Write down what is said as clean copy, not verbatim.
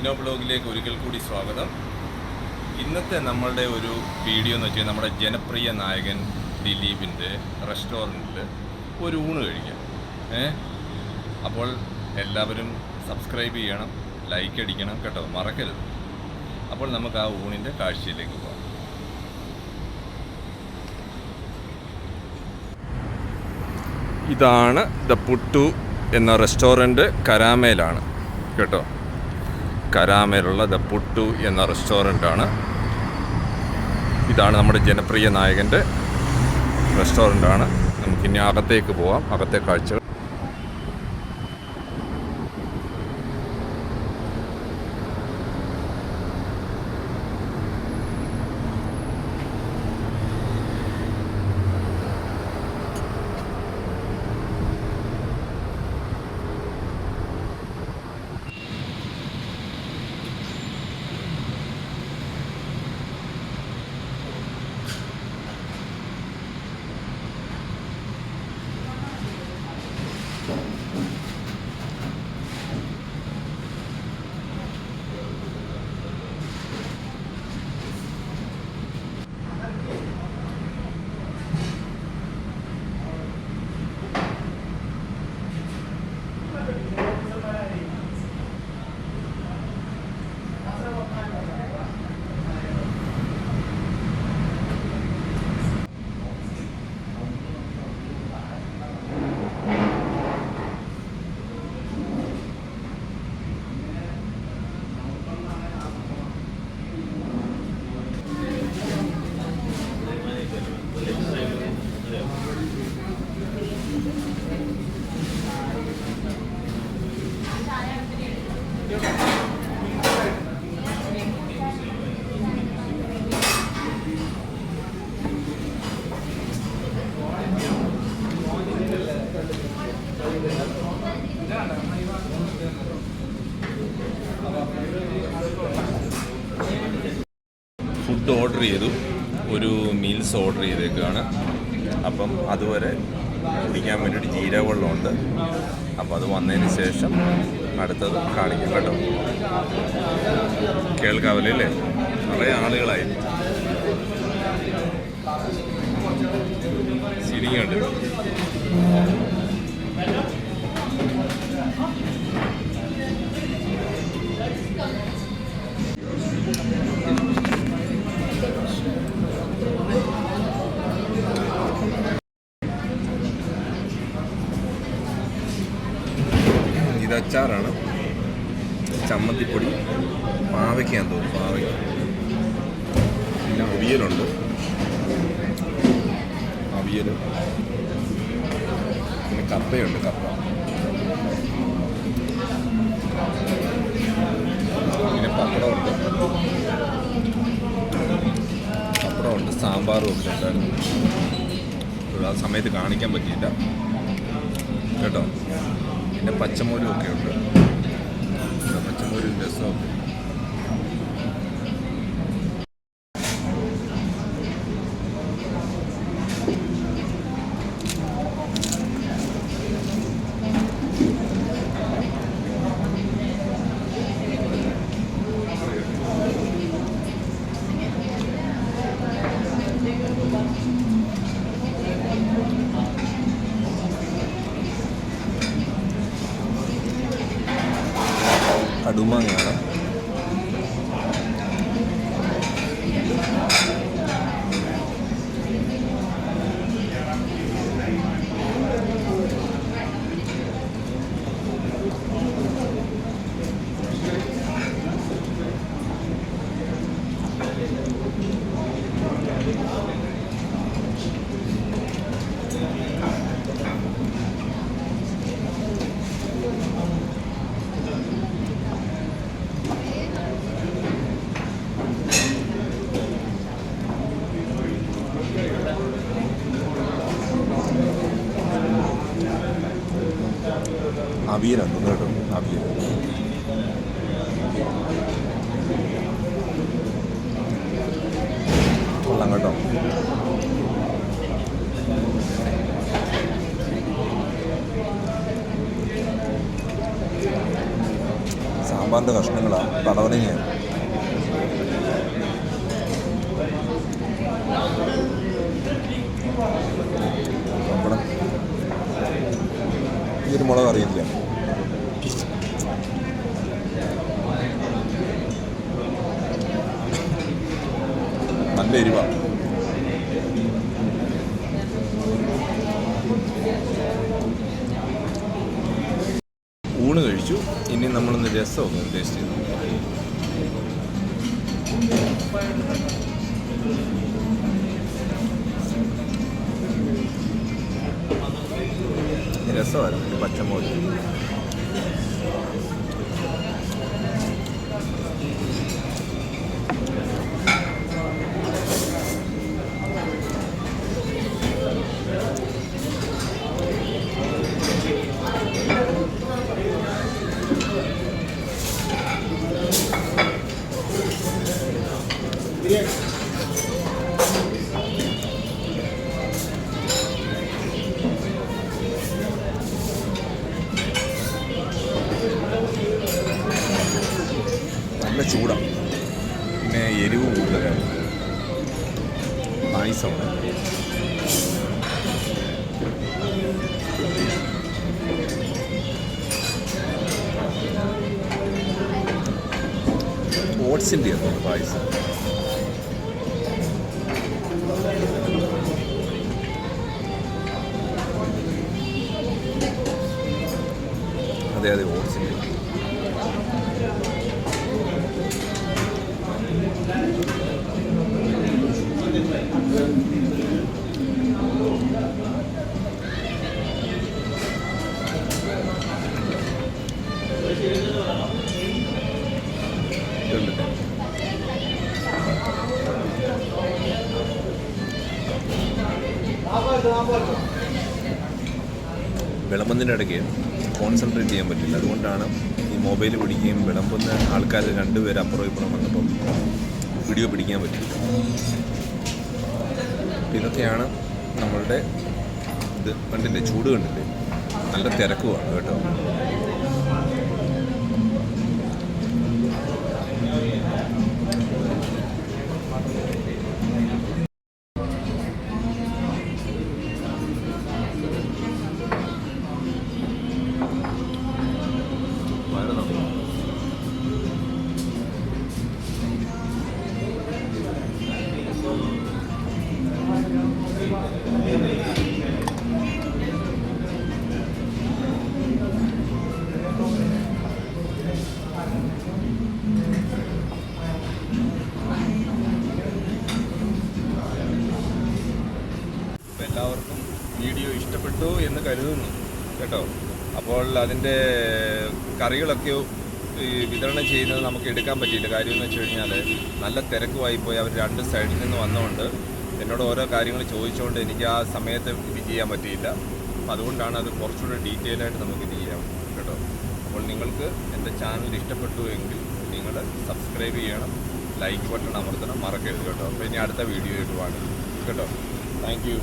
ജിനോ ബ്ലോഗിലേക്ക് ഒരിക്കൽ കൂടി സ്വാഗതം. ഇന്നത്തെ നമ്മളുടെ ഒരു വീഡിയോ എന്ന് വെച്ചാൽ നമ്മുടെ ജനപ്രിയ നായകൻ ദിലീപിൻ്റെ റെസ്റ്റോറൻറ്റിൽ ഒരു ഊണ് കഴിക്കാം. അപ്പോൾ എല്ലാവരും സബ്സ്ക്രൈബ് ചെയ്യണം, ലൈക്ക് അടിക്കണം കേട്ടോ, മറക്കരുത്. അപ്പോൾ നമുക്ക് ആ ഊണിൻ്റെ കാഴ്ചയിലേക്ക് പോകാം. ഇതാണ് ദ പുട്ടു എന്ന റെസ്റ്റോറൻറ്റ്, കരാമേലാണ് കേട്ടോ. കരാമേലുള്ള ദ പുട്ടു എന്ന റെസ്റ്റോറൻറ്റാണ്. ഇതാണ് നമ്മുടെ ജനപ്രിയ നായകൻ്റെ റെസ്റ്റോറൻറ്റാണ്. നമുക്കിനി അകത്തേക്ക് പോവാം, അകത്തെ കാഴ്ചകൾ. ഫുഡ് ഓർഡർ ചെയ്തു, ഒരു മീൽസ് ഓർഡർ ചെയ്തേക്കാണ്. അപ്പം അതുവരെ കുടിക്കാൻ വേണ്ടിയിട്ട് ജീരകവെള്ളമുണ്ട്. അപ്പം അത് വന്നതിന് ശേഷം അടുത്തത് കാണിക്കാം കേട്ടോ. കേൾക്കാവല്ലേ അല്ലേ? കുറേ ആളുകളായി ശരിയുണ്ട്. ഇത് അച്ചാറാണ്, ചമ്മന്തിപ്പൊടി, പാവയ്ക്കാന്ന് തോന്നുന്നു, പാവയ്ക്ക. പിന്നെ അവിയലുണ്ട്, അവിയൽ. പിന്നെ കപ്പയുണ്ട്, കപ്പ. പിന്നെ പപ്പടമുണ്ട്, സാമ്പാറും ഒക്കെ ഉണ്ടായിരുന്നു. ആ സമയത്ത് കാണിക്കാൻ പറ്റിയില്ല കേട്ടോ. പിന്നെ പച്ചമോരും ഒക്കെ ഉണ്ട്, പച്ചമോരും രസമൊക്കെ. കടുമാങ്ങയാണ്. അവിയലാണ് കേട്ടോ, അവിയൽ. കൊള്ളാം കേട്ടോ. സാമ്പാർ സവാറിൻ്റെ കഷ്ണങ്ങളാണ്, പടവലങ്ങയാണ്. പപ്പടം, ഈ ഒരു മുളക് അറിയില്ല. നല്ല എരിവാണ്. ഊണ് കഴിച്ചു. ഇനി നമ്മളൊന്ന് രസമൊന്ന് ടേസ്റ്റ് ചെയ്തു. രസമായിരുന്നു. പച്ചമുളക് നല്ല ചൂടാണ്. പിന്നെ എരിവ് കൂടുതലാണ്. പായസമാണ്. ഓട്സിൻ്റെ ആണ് പായസം. അതെ അതെ, ഓട്സിൻ്റെ. വിളമ്പുന്നതിൻ്റെ ഇടയ്ക്ക് കോൺസെൻട്രേറ്റ് ചെയ്യാൻ പറ്റില്ല. അതുകൊണ്ടാണ് ഈ മൊബൈൽ പിടിക്കുകയും വിളമ്പുന്ന ആൾക്കാർ രണ്ടുപേർ അപ്പുറം ഇപ്പുറം വന്നപ്പം വീഡിയോ പിടിക്കാൻ പറ്റില്ല. ഇതൊക്കെയാണ് നമ്മളുടെ ഇത്. കണ്ടില്ലേ, ചൂട് കണ്ടില്ലേ, നല്ല തിരക്കുമാണ് കേട്ടോ. എല്ലാവർക്കും വീഡിയോ ഇഷ്ടപ്പെട്ടു എന്ന് കരുതുന്നു കേട്ടോ. അപ്പോൾ അതിൻ്റെ കറികളൊക്കെ വിതരണം ചെയ്യുന്നത് നമുക്ക് എടുക്കാൻ പറ്റിയില്ല. കാര്യം എന്ന് വെച്ച് കഴിഞ്ഞാൽ നല്ല തിരക്കുമായിപ്പോയി. അവർ രണ്ട് സൈഡിൽ നിന്ന് വന്നുകൊണ്ട് എന്നോട് ഓരോ കാര്യങ്ങൾ ചോദിച്ചുകൊണ്ട് എനിക്ക് ആ സമയത്ത് ഇത് ചെയ്യാൻ പറ്റിയില്ല. അപ്പോൾ അതുകൊണ്ടാണ് അത് കുറച്ചുകൂടെ ഡീറ്റെയിൽ ആയിട്ട് നമുക്ക് ഇത് ചെയ്യാം കേട്ടോ. അപ്പോൾ നിങ്ങൾക്ക് എൻ്റെ ചാനൽ ഇഷ്ടപ്പെട്ടു എങ്കിൽ നിങ്ങൾ സബ്സ്ക്രൈബ് ചെയ്യണം, ലൈക്ക് ബട്ടൺ അമർത്തണം മറക്കരുത് കേട്ടോ. അപ്പോൾ ഇനി അടുത്ത വീഡിയോ ആയിട്ട് കാണും കേട്ടോ. Thank you.